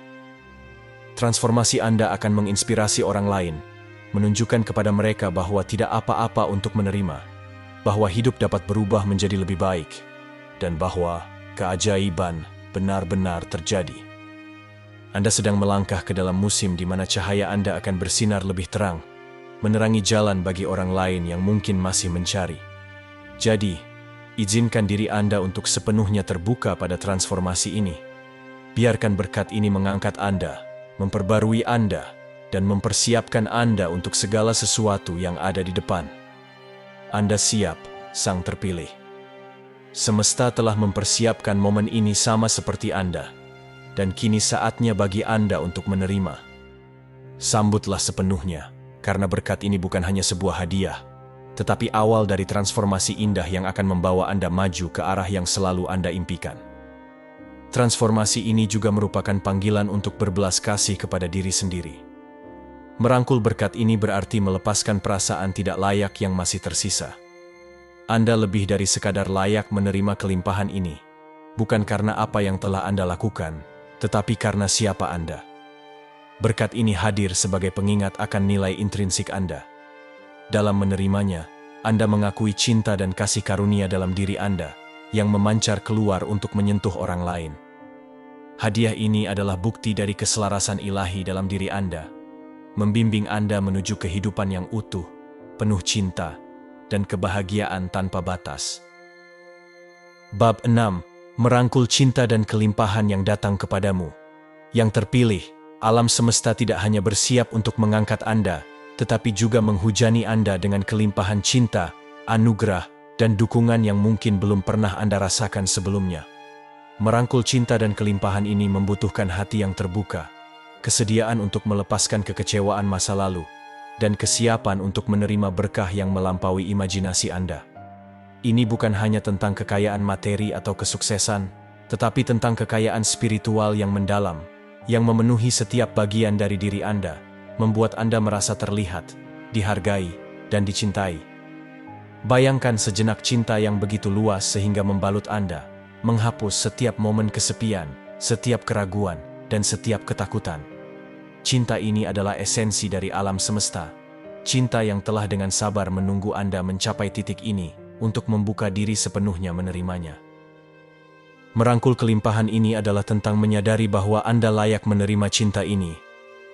S1: Transformasi Anda akan menginspirasi orang lain, menunjukkan kepada mereka bahwa tidak apa-apa untuk menerima, bahwa hidup dapat berubah menjadi lebih baik, dan bahwa keajaiban benar-benar terjadi. Anda sedang melangkah ke dalam musim di mana cahaya Anda akan bersinar lebih terang, menerangi jalan bagi orang lain yang mungkin masih mencari. Jadi, izinkan diri Anda untuk sepenuhnya terbuka pada transformasi ini. Biarkan berkat ini mengangkat Anda, memperbarui Anda, dan mempersiapkan Anda untuk segala sesuatu yang ada di depan. Anda siap, Sang Terpilih. Semesta telah mempersiapkan momen ini sama seperti Anda, dan kini saatnya bagi Anda untuk menerima. Sambutlah sepenuhnya, karena berkat ini bukan hanya sebuah hadiah, tetapi awal dari transformasi indah yang akan membawa Anda maju ke arah yang selalu Anda impikan. Transformasi ini juga merupakan panggilan untuk berbelas kasih kepada diri sendiri. Merangkul berkat ini berarti melepaskan perasaan tidak layak yang masih tersisa. Anda lebih dari sekadar layak menerima kelimpahan ini, bukan karena apa yang telah Anda lakukan, tetapi karena siapa Anda. Berkat ini hadir sebagai pengingat akan nilai intrinsik Anda. Dalam menerimanya, Anda mengakui cinta dan kasih karunia dalam diri Anda yang memancar keluar untuk menyentuh orang lain. Hadiah ini adalah bukti dari keselarasan ilahi dalam diri Anda, membimbing Anda menuju kehidupan yang utuh, penuh cinta, dan kebahagiaan tanpa batas. Bab 6. Merangkul cinta dan kelimpahan yang datang kepadamu. Yang terpilih, alam semesta tidak hanya bersiap untuk mengangkat Anda, tetapi juga menghujani Anda dengan kelimpahan cinta, anugerah, dan dukungan yang mungkin belum pernah Anda rasakan sebelumnya. Merangkul cinta dan kelimpahan ini membutuhkan hati yang terbuka, kesediaan untuk melepaskan kekecewaan masa lalu, dan kesiapan untuk menerima berkah yang melampaui imajinasi Anda. Ini bukan hanya tentang kekayaan materi atau kesuksesan, tetapi tentang kekayaan spiritual yang mendalam, yang memenuhi setiap bagian dari diri Anda, membuat Anda merasa terlihat, dihargai, dan dicintai. Bayangkan sejenak cinta yang begitu luas sehingga membalut Anda, menghapus setiap momen kesepian, setiap keraguan, dan setiap ketakutan. Cinta ini adalah esensi dari alam semesta. Cinta yang telah dengan sabar menunggu Anda mencapai titik ini untuk membuka diri sepenuhnya menerimanya. Merangkul kelimpahan ini adalah tentang menyadari bahwa Anda layak menerima cinta ini,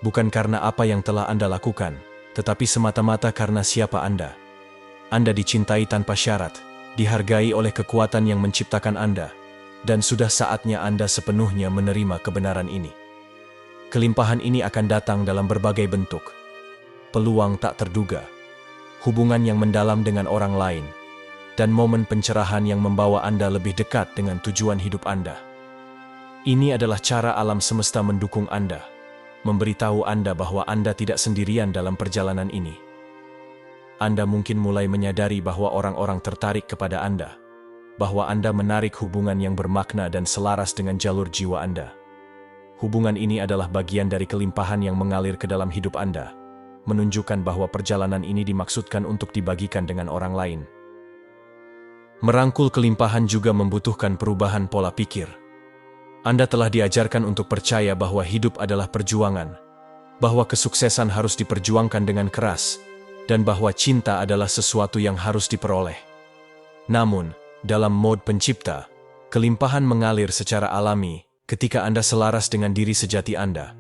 S1: bukan karena apa yang telah Anda lakukan, tetapi semata-mata karena siapa Anda. Anda dicintai tanpa syarat, dihargai oleh kekuatan yang menciptakan Anda, dan sudah saatnya Anda sepenuhnya menerima kebenaran ini. Kelimpahan ini akan datang dalam berbagai bentuk. Peluang tak terduga, hubungan yang mendalam dengan orang lain, dan momen pencerahan yang membawa Anda lebih dekat dengan tujuan hidup Anda. Ini adalah cara alam semesta mendukung Anda, memberitahu Anda bahwa Anda tidak sendirian dalam perjalanan ini. Anda mungkin mulai menyadari bahwa orang-orang tertarik kepada Anda, bahwa Anda menarik hubungan yang bermakna dan selaras dengan jalur jiwa Anda. Hubungan ini adalah bagian dari kelimpahan yang mengalir ke dalam hidup Anda, menunjukkan bahwa perjalanan ini dimaksudkan untuk dibagikan dengan orang lain. Merangkul kelimpahan juga membutuhkan perubahan pola pikir. Anda telah diajarkan untuk percaya bahwa hidup adalah perjuangan, bahwa kesuksesan harus diperjuangkan dengan keras, dan bahwa cinta adalah sesuatu yang harus diperoleh. Namun, dalam mode pencipta, kelimpahan mengalir secara alami ketika Anda selaras dengan diri sejati Anda.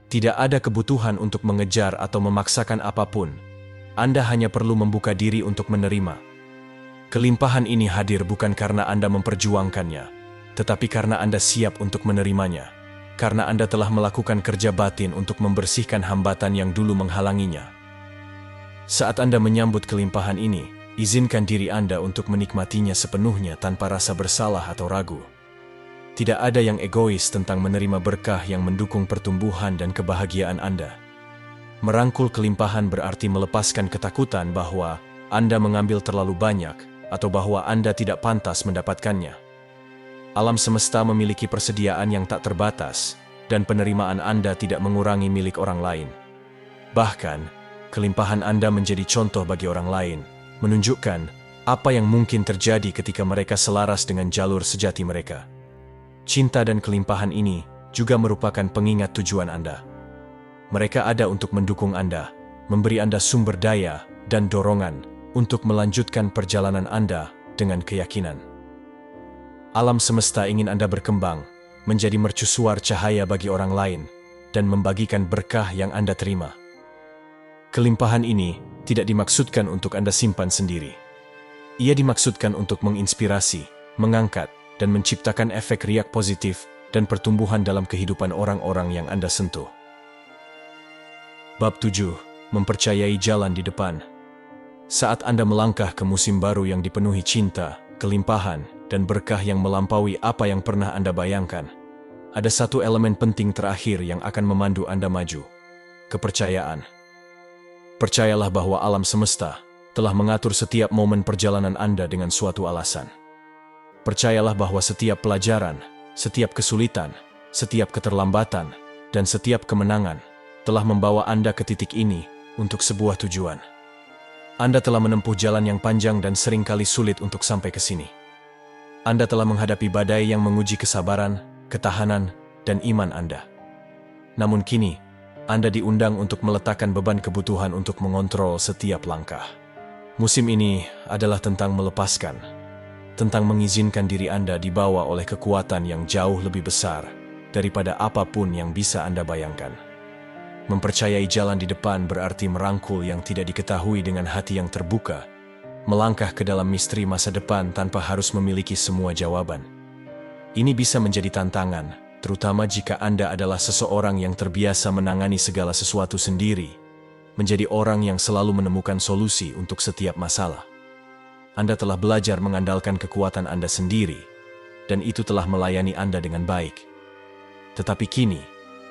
S1: Tidak ada kebutuhan untuk mengejar atau memaksakan apapun. Anda hanya perlu membuka diri untuk menerima. Kelimpahan ini hadir bukan karena Anda memperjuangkannya, tetapi karena Anda siap untuk menerimanya, karena Anda telah melakukan kerja batin untuk membersihkan hambatan yang dulu menghalanginya. Saat Anda menyambut kelimpahan ini, izinkan diri Anda untuk menikmatinya sepenuhnya tanpa rasa bersalah atau ragu. Tidak ada yang egois tentang menerima berkah yang mendukung pertumbuhan dan kebahagiaan Anda. Merangkul kelimpahan berarti melepaskan ketakutan bahwa Anda mengambil terlalu banyak, atau bahwa Anda tidak pantas mendapatkannya. Alam semesta memiliki persediaan yang tak terbatas, dan penerimaan Anda tidak mengurangi milik orang lain. Bahkan, kelimpahan Anda menjadi contoh bagi orang lain, menunjukkan apa yang mungkin terjadi ketika mereka selaras dengan jalur sejati mereka. Cinta dan kelimpahan ini juga merupakan pengingat tujuan Anda. Mereka ada untuk mendukung Anda, memberi Anda sumber daya dan dorongan untuk melanjutkan perjalanan Anda dengan keyakinan. Alam semesta ingin Anda berkembang, menjadi mercusuar cahaya bagi orang lain, dan membagikan berkah yang Anda terima. Kelimpahan ini tidak dimaksudkan untuk Anda simpan sendiri. Ia dimaksudkan untuk menginspirasi, mengangkat, dan menciptakan efek riak positif dan pertumbuhan dalam kehidupan orang-orang yang Anda sentuh. Bab 7. Mempercayai jalan di depan. Saat Anda melangkah ke musim baru yang dipenuhi cinta, kelimpahan, dan berkah yang melampaui apa yang pernah Anda bayangkan, ada satu elemen penting terakhir yang akan memandu Anda maju: kepercayaan. Percayalah bahwa alam semesta telah mengatur setiap momen perjalanan Anda dengan suatu alasan. Percayalah bahwa setiap pelajaran, setiap kesulitan, setiap keterlambatan, dan setiap kemenangan telah membawa Anda ke titik ini untuk sebuah tujuan. Anda telah menempuh jalan yang panjang dan seringkali sulit untuk sampai ke sini. Anda telah menghadapi badai yang menguji kesabaran, ketahanan, dan iman Anda. Namun kini, Anda diundang untuk meletakkan beban kebutuhan untuk mengontrol setiap langkah. Musim ini adalah tentang melepaskan, tentang mengizinkan diri Anda dibawa oleh kekuatan yang jauh lebih besar daripada apapun yang bisa Anda bayangkan. Mempercayai jalan di depan berarti merangkul yang tidak diketahui dengan hati yang terbuka, melangkah ke dalam misteri masa depan tanpa harus memiliki semua jawaban. Ini bisa menjadi tantangan, terutama jika Anda adalah seseorang yang terbiasa menangani segala sesuatu sendiri, menjadi orang yang selalu menemukan solusi untuk setiap masalah. Anda telah belajar mengandalkan kekuatan Anda sendiri, dan itu telah melayani Anda dengan baik. Tetapi kini,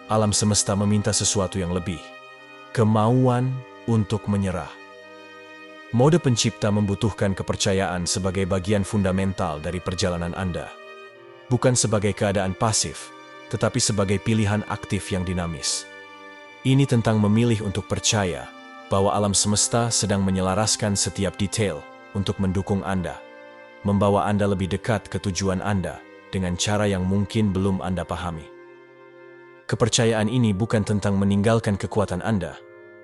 S1: alam semesta meminta sesuatu yang lebih. Kemauan untuk menyerah. Mode pencipta membutuhkan kepercayaan sebagai bagian fundamental dari perjalanan Anda. Bukan sebagai keadaan pasif, tetapi sebagai pilihan aktif yang dinamis. Ini tentang memilih untuk percaya bahwa alam semesta sedang menyelaraskan setiap detail untuk mendukung Anda, membawa Anda lebih dekat ke tujuan Anda dengan cara yang mungkin belum Anda pahami. Kepercayaan ini bukan tentang meninggalkan kekuatan Anda,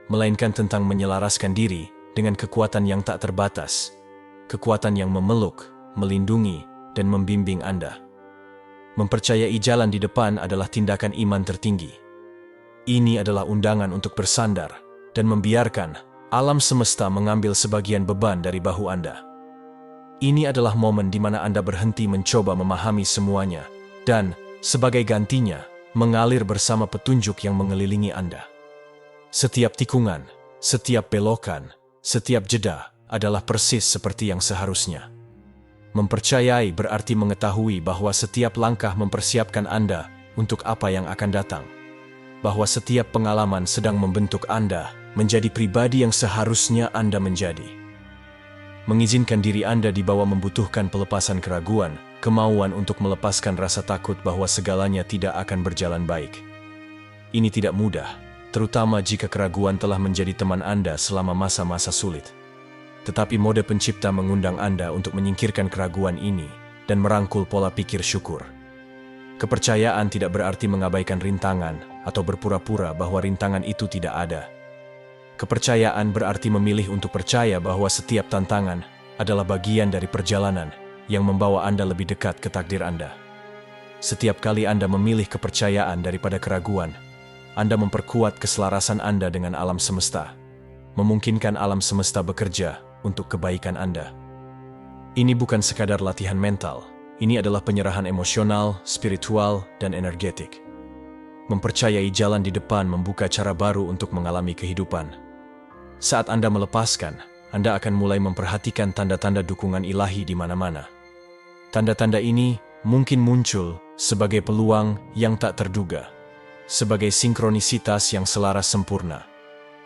S1: melainkan tentang menyelaraskan diri dengan kekuatan yang tak terbatas, kekuatan yang memeluk, melindungi, dan membimbing Anda. Mempercayai jalan di depan adalah tindakan iman tertinggi. Ini adalah undangan untuk bersandar dan membiarkan alam semesta mengambil sebagian beban dari bahu Anda. Ini adalah momen di mana Anda berhenti mencoba memahami semuanya dan, sebagai gantinya, mengalir bersama petunjuk yang mengelilingi Anda. Setiap tikungan, setiap belokan, setiap jeda adalah persis seperti yang seharusnya. Mempercayai berarti mengetahui bahwa setiap langkah mempersiapkan Anda untuk apa yang akan datang. Bahwa setiap pengalaman sedang membentuk Anda menjadi pribadi yang seharusnya Anda menjadi. Mengizinkan diri Anda dibawa membutuhkan pelepasan keraguan, kemauan untuk melepaskan rasa takut bahwa segalanya tidak akan berjalan baik. Ini tidak mudah, terutama jika keraguan telah menjadi teman Anda selama masa-masa sulit. Tetapi mode pencipta mengundang Anda untuk menyingkirkan keraguan ini dan merangkul pola pikir syukur. Kepercayaan tidak berarti mengabaikan rintangan atau berpura-pura bahwa rintangan itu tidak ada. Kepercayaan berarti memilih untuk percaya bahwa setiap tantangan adalah bagian dari perjalanan yang membawa Anda lebih dekat ke takdir Anda. Setiap kali Anda memilih kepercayaan daripada keraguan, Anda memperkuat keselarasan Anda dengan alam semesta, memungkinkan alam semesta bekerja untuk kebaikan Anda. Ini bukan sekadar latihan mental, ini adalah penyerahan emosional, spiritual, dan energetik. Mempercayai jalan di depan membuka cara baru untuk mengalami kehidupan. Saat Anda melepaskan, Anda akan mulai memperhatikan tanda-tanda dukungan ilahi di mana-mana. Tanda-tanda ini mungkin muncul sebagai peluang yang tak terduga, sebagai sinkronisitas yang selaras sempurna,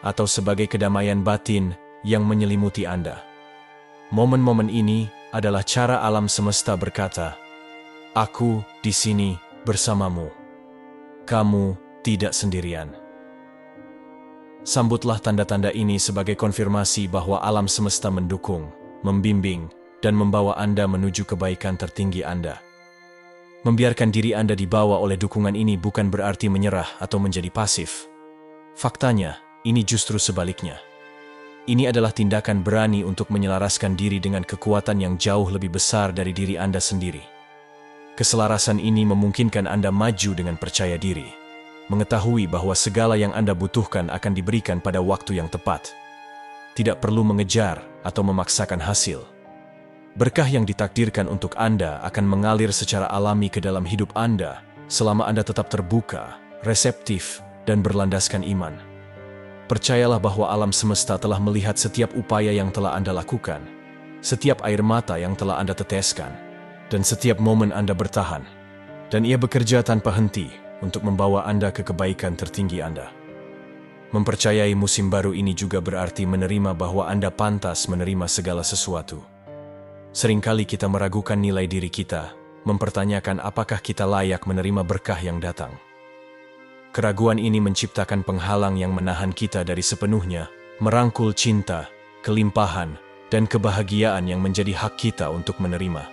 S1: atau sebagai kedamaian batin yang menyelimuti Anda. Momen-momen ini adalah cara alam semesta berkata, "Aku di sini bersamamu. Kamu tidak sendirian." Sambutlah tanda-tanda ini sebagai konfirmasi bahwa alam semesta mendukung, membimbing, dan membawa Anda menuju kebaikan tertinggi Anda. Membiarkan diri Anda dibawa oleh dukungan ini bukan berarti menyerah atau menjadi pasif. Faktanya, ini justru sebaliknya. Ini adalah tindakan berani untuk menyelaraskan diri dengan kekuatan yang jauh lebih besar dari diri Anda sendiri. Keselarasan ini memungkinkan Anda maju dengan percaya diri, mengetahui bahwa segala yang Anda butuhkan akan diberikan pada waktu yang tepat. Tidak perlu mengejar atau memaksakan hasil. Berkah yang ditakdirkan untuk Anda akan mengalir secara alami ke dalam hidup Anda selama Anda tetap terbuka, reseptif, dan berlandaskan iman. Percayalah bahwa alam semesta telah melihat setiap upaya yang telah Anda lakukan, setiap air mata yang telah Anda teteskan, dan setiap momen Anda bertahan. Dan ia bekerja tanpa henti untuk membawa Anda ke kebaikan tertinggi Anda. Mempercayai musim baru ini juga berarti menerima bahwa Anda pantas menerima segala sesuatu. Seringkali kita meragukan nilai diri kita, mempertanyakan apakah kita layak menerima berkah yang datang. Keraguan ini menciptakan penghalang yang menahan kita dari sepenuhnya merangkul cinta, kelimpahan, dan kebahagiaan yang menjadi hak kita untuk menerima.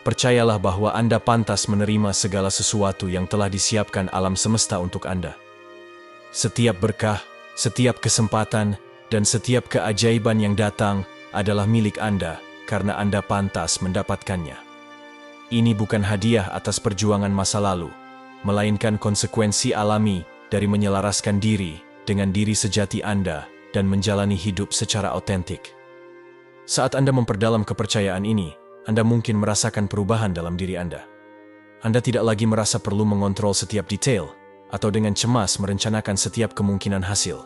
S1: Percayalah bahwa Anda pantas menerima segala sesuatu yang telah disiapkan alam semesta untuk Anda. Setiap berkah, setiap kesempatan, dan setiap keajaiban yang datang adalah milik Anda karena Anda pantas mendapatkannya. Ini bukan hadiah atas perjuangan masa lalu, melainkan konsekuensi alami dari menyelaraskan diri dengan diri sejati Anda dan menjalani hidup secara otentik. Saat Anda memperdalam kepercayaan ini, Anda mungkin merasakan perubahan dalam diri Anda. Anda tidak lagi merasa perlu mengontrol setiap detail, atau dengan cemas merencanakan setiap kemungkinan hasil.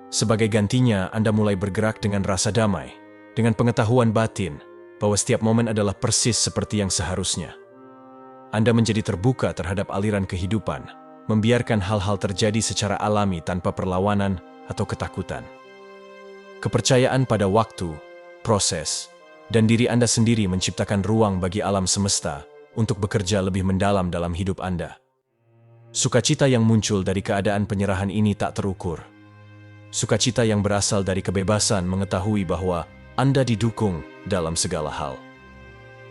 S1: Sebagai gantinya, Anda mulai bergerak dengan rasa damai, dengan pengetahuan batin bahwa setiap momen adalah persis seperti yang seharusnya. Anda menjadi terbuka terhadap aliran kehidupan, membiarkan hal-hal terjadi secara alami tanpa perlawanan atau ketakutan. Kepercayaan pada waktu, proses, dan diri Anda sendiri menciptakan ruang bagi alam semesta untuk bekerja lebih mendalam dalam hidup Anda. Sukacita yang muncul dari keadaan penyerahan ini tak terukur. Sukacita yang berasal dari kebebasan mengetahui bahwa Anda didukung dalam segala hal.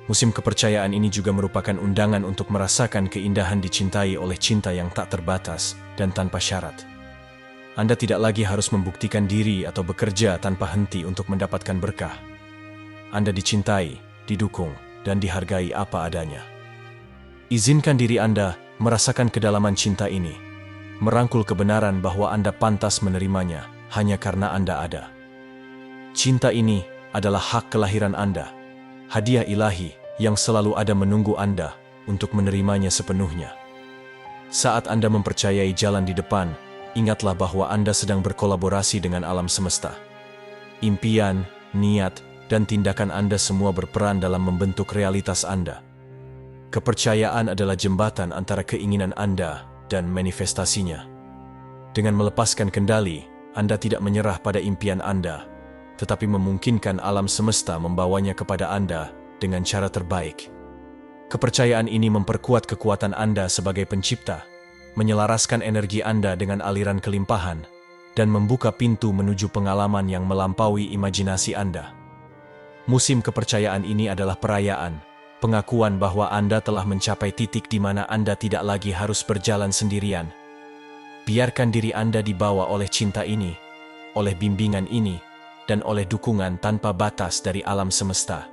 S1: Musim kepercayaan ini juga merupakan undangan untuk merasakan keindahan dicintai oleh cinta yang tak terbatas dan tanpa syarat. Anda tidak lagi harus membuktikan diri atau bekerja tanpa henti untuk mendapatkan berkah. Anda dicintai, didukung, dan dihargai apa adanya. Izinkan diri Anda merasakan kedalaman cinta ini, merangkul kebenaran bahwa Anda pantas menerimanya hanya karena Anda ada. Cinta ini adalah hak kelahiran Anda, hadiah ilahi yang selalu ada menunggu Anda untuk menerimanya sepenuhnya. Saat Anda mempercayai jalan di depan, ingatlah bahwa Anda sedang berkolaborasi dengan alam semesta. Impian, niat, dan tindakan Anda semua berperan dalam membentuk realitas Anda. Kepercayaan adalah jembatan antara keinginan Anda dan manifestasinya. Dengan melepaskan kendali, Anda tidak menyerah pada impian Anda, tetapi memungkinkan alam semesta membawanya kepada Anda dengan cara terbaik. Kepercayaan ini memperkuat kekuatan Anda sebagai pencipta, menyelaraskan energi Anda dengan aliran kelimpahan, dan membuka pintu menuju pengalaman yang melampaui imajinasi Anda. Musim kepercayaan ini adalah perayaan, pengakuan bahwa Anda telah mencapai titik di mana Anda tidak lagi harus berjalan sendirian. Biarkan diri Anda dibawa oleh cinta ini, oleh bimbingan ini, dan oleh dukungan tanpa batas dari alam semesta.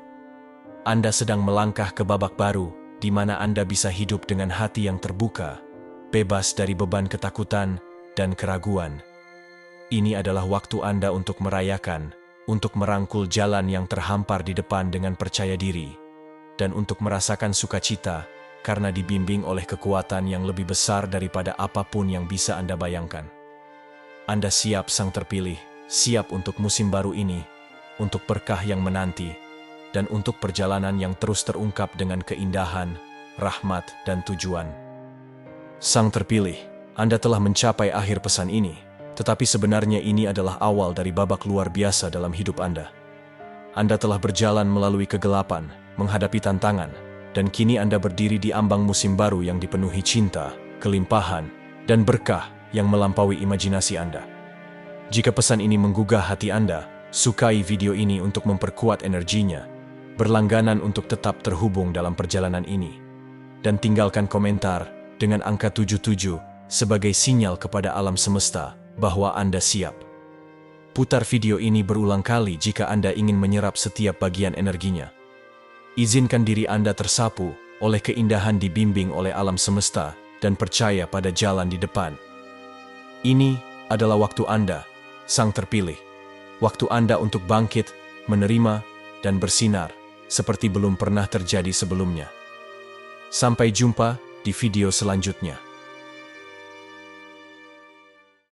S1: Anda sedang melangkah ke babak baru, di mana Anda bisa hidup dengan hati yang terbuka, bebas dari beban ketakutan dan keraguan. Ini adalah waktu Anda untuk merayakan, untuk merangkul jalan yang terhampar di depan dengan percaya diri, dan untuk merasakan sukacita karena dibimbing oleh kekuatan yang lebih besar daripada apapun yang bisa Anda bayangkan. Anda siap, sang terpilih, siap untuk musim baru ini, untuk berkah yang menanti, dan untuk perjalanan yang terus terungkap dengan keindahan, rahmat, dan tujuan. Sang terpilih, Anda telah mencapai akhir pesan ini, tetapi sebenarnya ini adalah awal dari babak luar biasa dalam hidup Anda. Anda telah berjalan melalui kegelapan, menghadapi tantangan, dan kini Anda berdiri di ambang musim baru yang dipenuhi cinta, kelimpahan, dan berkah yang melampaui imajinasi Anda. Jika pesan ini menggugah hati Anda, sukai video ini untuk memperkuat energinya, berlangganan untuk tetap terhubung dalam perjalanan ini, dan tinggalkan komentar dengan angka 77 sebagai sinyal kepada alam semesta bahwa Anda siap. Putar video ini berulang kali jika Anda ingin menyerap setiap bagian energinya. Izinkan diri Anda tersapu oleh keindahan dibimbing oleh alam semesta dan percaya pada jalan di depan. Ini adalah waktu Anda, sang terpilih. Waktu Anda untuk bangkit, menerima, dan bersinar seperti belum pernah terjadi sebelumnya. Sampai jumpa di video selanjutnya.